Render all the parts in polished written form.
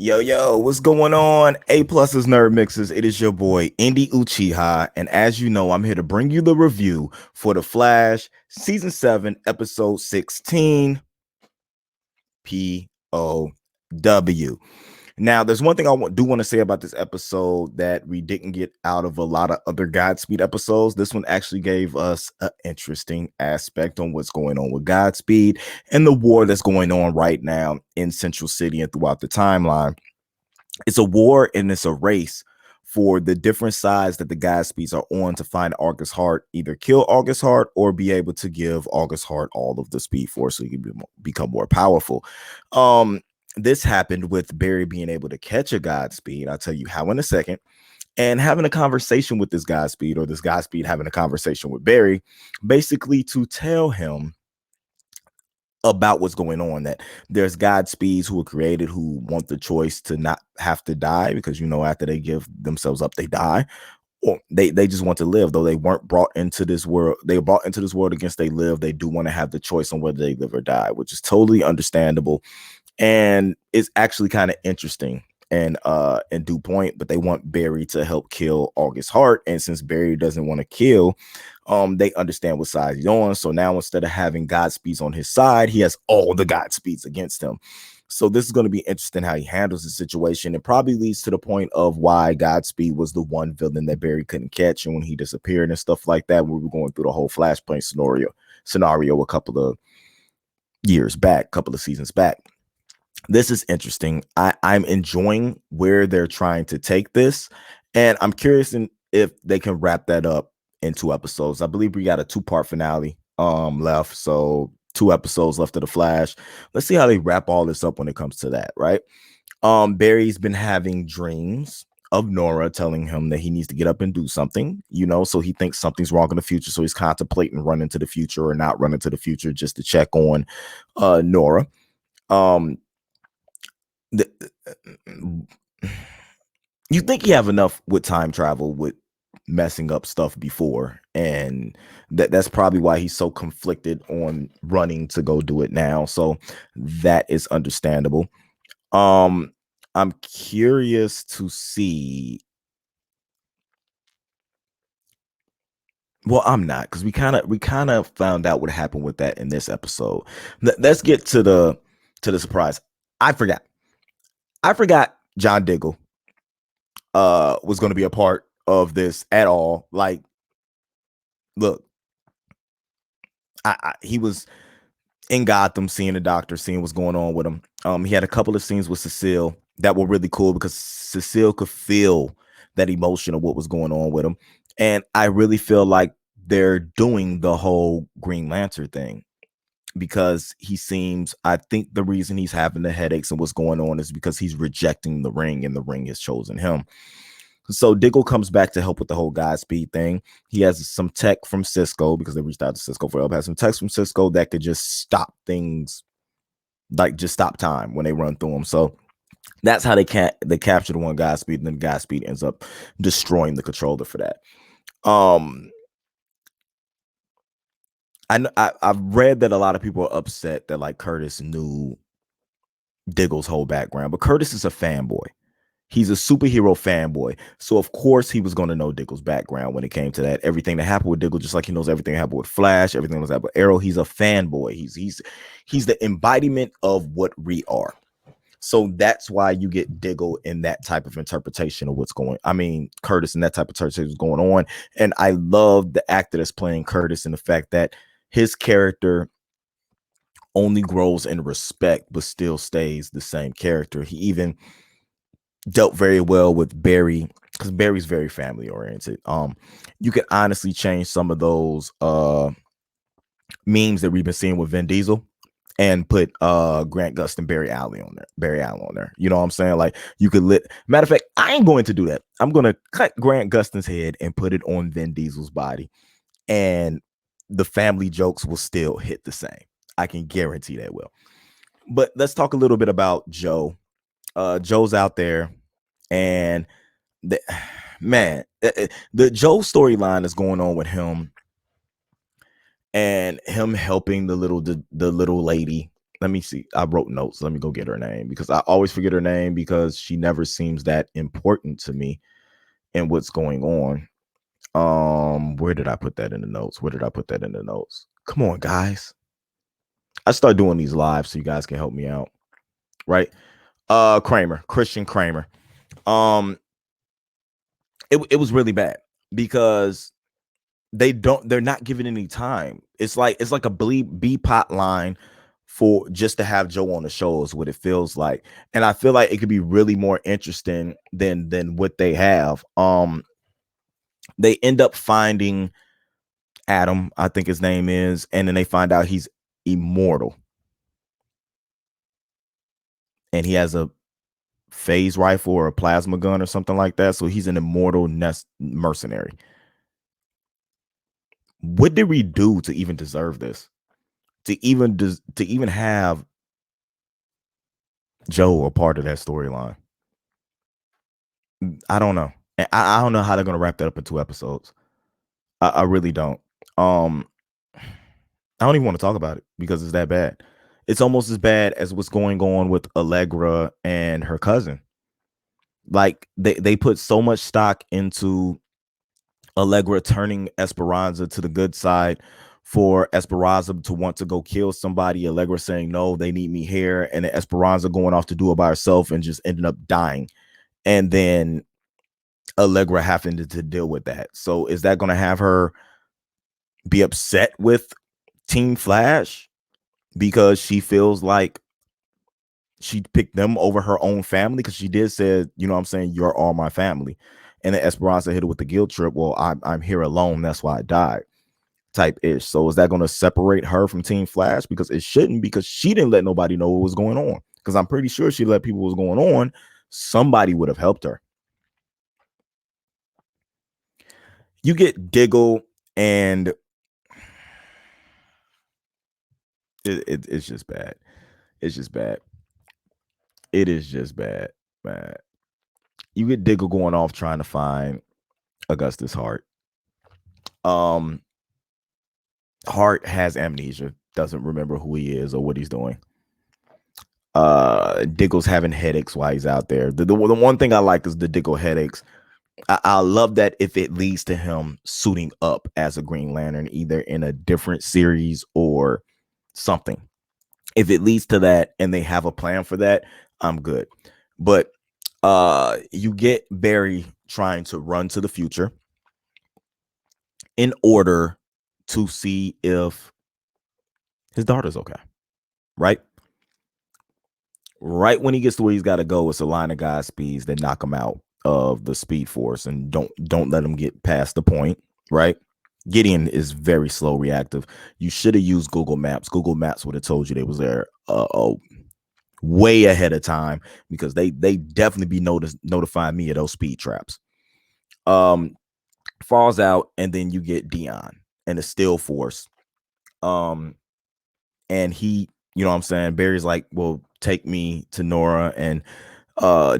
Yo, what's going on? A+'s Nerd Mixes. It is your boy, Indy Uchiha. And as you know, I'm here to bring you the review for The Flash, Season 7, Episode 16, P.O.W. Now, there's one thing do want to say about this episode that we didn't get out of a lot of other Godspeed episodes. This one actually gave us an interesting aspect on what's going on with Godspeed and the war that's going on right now in Central City and throughout the timeline. It's a war and it's a race for the different sides that the Godspeeds are on to find August Hart, either kill August Hart or be able to give August Hart all of the speed force so he can become more powerful. This happened with Barry being able to catch a Godspeed. I'll tell you how in a second. And having a conversation with this Godspeed, or this Godspeed having a conversation with Barry, basically to tell him about what's going on, that there's Godspeeds who are created who want the choice to not have to die, because after they give themselves up, they die, or they just want to live. Though they weren't brought into this world, they were brought into this world against they live. They do want to have the choice on whether they live or die, which is totally understandable. And it's actually kind of interesting and due point, but they want Barry to help kill August Hart. And since Barry doesn't want to kill, they understand what side he's on. So now instead of having Godspeeds on his side, he has all the Godspeeds against him. So this is going to be interesting how he handles the situation. It probably leads to the point of why Godspeed was the one villain that Barry couldn't catch, and when he disappeared and stuff like that, when we were going through the whole Flashpoint scenario a couple of years back, couple of seasons back. This is interesting. I'm enjoying where they're trying to take this, and I'm curious if they can wrap that up in 2 episodes. I believe we got a 2-part finale left, so 2 episodes left of The Flash. Let's see how they wrap all this up when it comes to that, right? Barry's been having dreams of Nora telling him that he needs to get up and do something, so he thinks something's wrong in the future, so he's contemplating running to the future or not running to the future just to check on Nora. You think you have enough with time travel with messing up stuff before, and that's probably why he's so conflicted on running to go do it now. So that is understandable. I'm curious to see. Well, I'm not, because we kind of found out what happened with that in this episode. Let's get to the surprise. I forgot John Diggle was going to be a part of this at all. Like, look, he was in Gotham seeing the doctor, seeing what's going on with him. He had a couple of scenes with Cecile that were really cool, because Cecile could feel that emotion of what was going on with him. And I really feel like they're doing the whole Green Lantern thing, because I think the reason he's having the headaches and what's going on is because he's rejecting the ring, and the ring has chosen him. So Diggle comes back to help with the whole Godspeed thing. He has some tech from Cisco, because they reached out to Cisco for help. Has some tech from Cisco that could just stop things, like just stop time when they run through them. So that's how they capture the one Godspeed, and then Godspeed ends up destroying the controller for that. I've read that a lot of people are upset that like Curtis knew Diggle's whole background, but Curtis is a fanboy. He's a superhero fanboy. So of course he was going to know Diggle's background when it came to that. Everything that happened with Diggle, just like he knows everything that happened with Flash, everything that happened with Arrow. He's a fanboy. He's the embodiment of what we are. So that's why you get Diggle in that type of interpretation of Curtis in that type of interpretation is going on. And I love the actor that's playing Curtis, and the fact that his character only grows in respect, but still stays the same character. He even dealt very well with Barry, because Barry's very family oriented. You could honestly change some of those memes that we've been seeing with Vin Diesel and put Grant Gustin, Barry Allen on there. You know what I'm saying? Like, you could matter of fact, I ain't going to do that. I'm gonna cut Grant Gustin's head and put it on Vin Diesel's body, and the family jokes will still hit the same. I can guarantee that will. But let's talk a little bit about Joe. Joe's out there, and the Joe storyline is going on with him, and him helping the little lady let me see. I wrote notes. Let me go get her name because I always forget her name because she never seems that important to me and what's going on. Where did I put that in the notes? Where did I put that in the notes? Come on, guys. I start doing these live so you guys can help me out. Right? Kramer, Kristin Kramer. Um, it was really bad because they're not giving any time. It's like a B pot line for just to have Joe on the show is what it feels like. And I feel like it could be really more interesting than what they have. They end up finding Adam, I think his name is, and then they find out he's immortal. And he has a phase rifle or a plasma gun or something like that. So he's an immortal mercenary. What did we do to even deserve this? To even have Joe a part of that storyline? I don't know. I don't know how they're gonna wrap that up in 2 episodes. I really don't. Um, I don't even want to talk about it because it's that bad. It's almost as bad as what's going on with Allegra and her cousin. Like they put so much stock into Allegra turning Esperanza to the good side for Esperanza to want to go kill somebody. Allegra saying, no, they need me here. And then Esperanza going off to do it by herself and just ended up dying. And then Allegra having to deal with that. So is that going to have her be upset with Team Flash because she feels like she picked them over her own family? Because she did say, you know what I'm saying, you're all my family. And then Esperanza hit her with the guilt trip. Well, I'm here alone. That's why I died. Type ish. So is that going to separate her from Team Flash? Because it shouldn't, because she didn't let nobody know what was going on. Because I'm pretty sure she let people what was going on. Somebody would have helped her. You get Diggle, and it's just bad. It's just bad. It is just bad, man. You get Diggle going off trying to find Augustus Hart. Hart has amnesia, doesn't remember who he is or what he's doing. Diggle's having headaches while he's out there. The one thing I like is the Diggle headaches. I love that if it leads to him suiting up as a Green Lantern, either in a different series or something. If it leads to that and they have a plan for that, I'm good. But you get Barry trying to run to the future in order to see if his daughter's okay. Right? Right when he gets to where he's got to go, it's a line of Godspeeds that knock him out of the Speed Force and don't let him get past the point. Right? Gideon is very slow reactive. You should have used Google Maps. Google Maps would have told you they was there way ahead of time, because they definitely be notifying me of those speed traps. Falls out, and then you get Dion and the Still Force. And he, you know what I'm saying, Barry's like, well, take me to Nora, and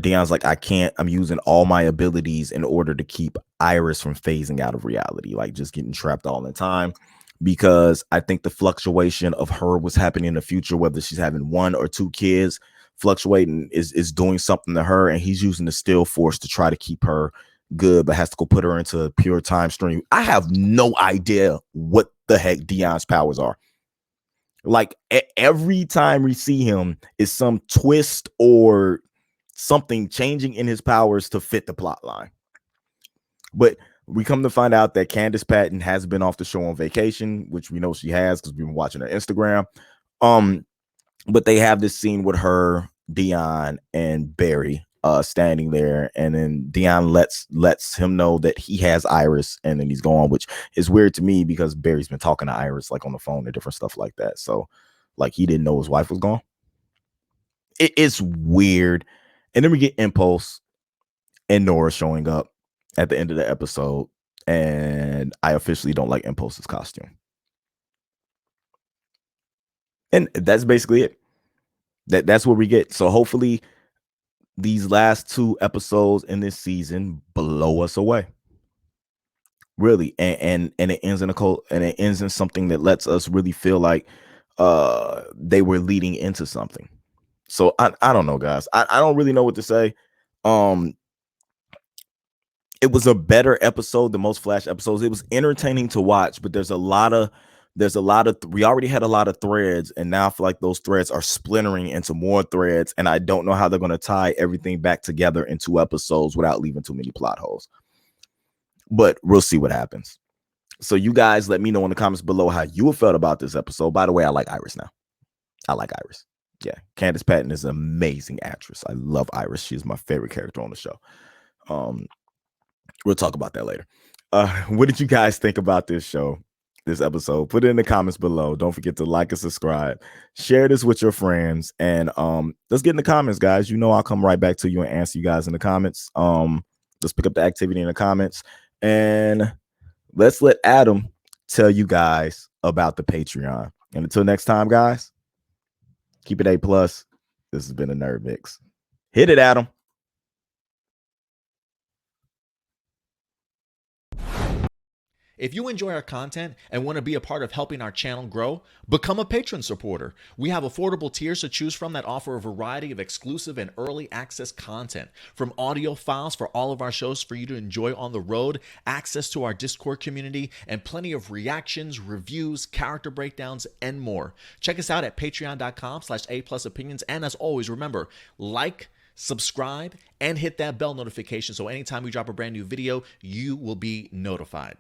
Dion's like, I can't. I'm using all my abilities in order to keep Iris from phasing out of reality, like just getting trapped all the time. Because I think the fluctuation of her was happening in the future, whether she's having 1 or 2 kids, fluctuating is doing something to her, and he's using the Still Force to try to keep her good, but has to go put her into a pure time stream. I have no idea what the heck Dion's powers are. Like every time we see him is some twist or something changing in his powers to fit the plot line. But we come to find out that Candace Patton has been off the show on vacation, which we know she has because we've been watching her Instagram. But they have this scene with her, Dion, and Barry standing there, and then Dion lets him know that he has Iris, and then he's gone, which is weird to me because Barry's been talking to Iris like on the phone and different stuff like that. So like he didn't know his wife was gone. It's weird. And then we get Impulse and Nora showing up at the end of the episode, and I officially don't like Impulse's costume. And that's basically it. That's what we get. So hopefully these last 2 episodes in this season blow us away. Really. And it ends in a cold, and it ends in something that lets us really feel like they were leading into something. So I don't know, guys. I don't really know what to say. Um, it was a better episode than most Flash episodes. It was entertaining to watch, but we already had a lot of threads, and now I feel like those threads are splintering into more threads, and I don't know how they're going to tie everything back together in 2 episodes without leaving too many plot holes. But we'll see what happens. So you guys let me know in the comments below how you felt about this episode. By the way, I like Iris now. I like Iris. Yeah, Candace Patton is an amazing actress. I love Iris. She's my favorite character on the show. We'll talk about that later. What did you guys think about this show, this episode? Put it in the comments below. Don't forget to like and subscribe. Share this with your friends. And let's get in the comments, guys. You know I'll come right back to you and answer you guys in the comments. Let's pick up the activity in the comments. And let's let Adam tell you guys about the Patreon. And until next time, guys, keep it A+. This has been a Nerd Mix. Hit it, Adam. If you enjoy our content and want to be a part of helping our channel grow, become a patron supporter. We have affordable tiers to choose from that offer a variety of exclusive and early access content, from audio files for all of our shows for you to enjoy on the road, access to our Discord community, and plenty of reactions, reviews, character breakdowns, and more. Check us out at patreon.com/aplusopinions. And as always, remember, like, subscribe, and hit that bell notification so anytime we drop a brand new video, you will be notified.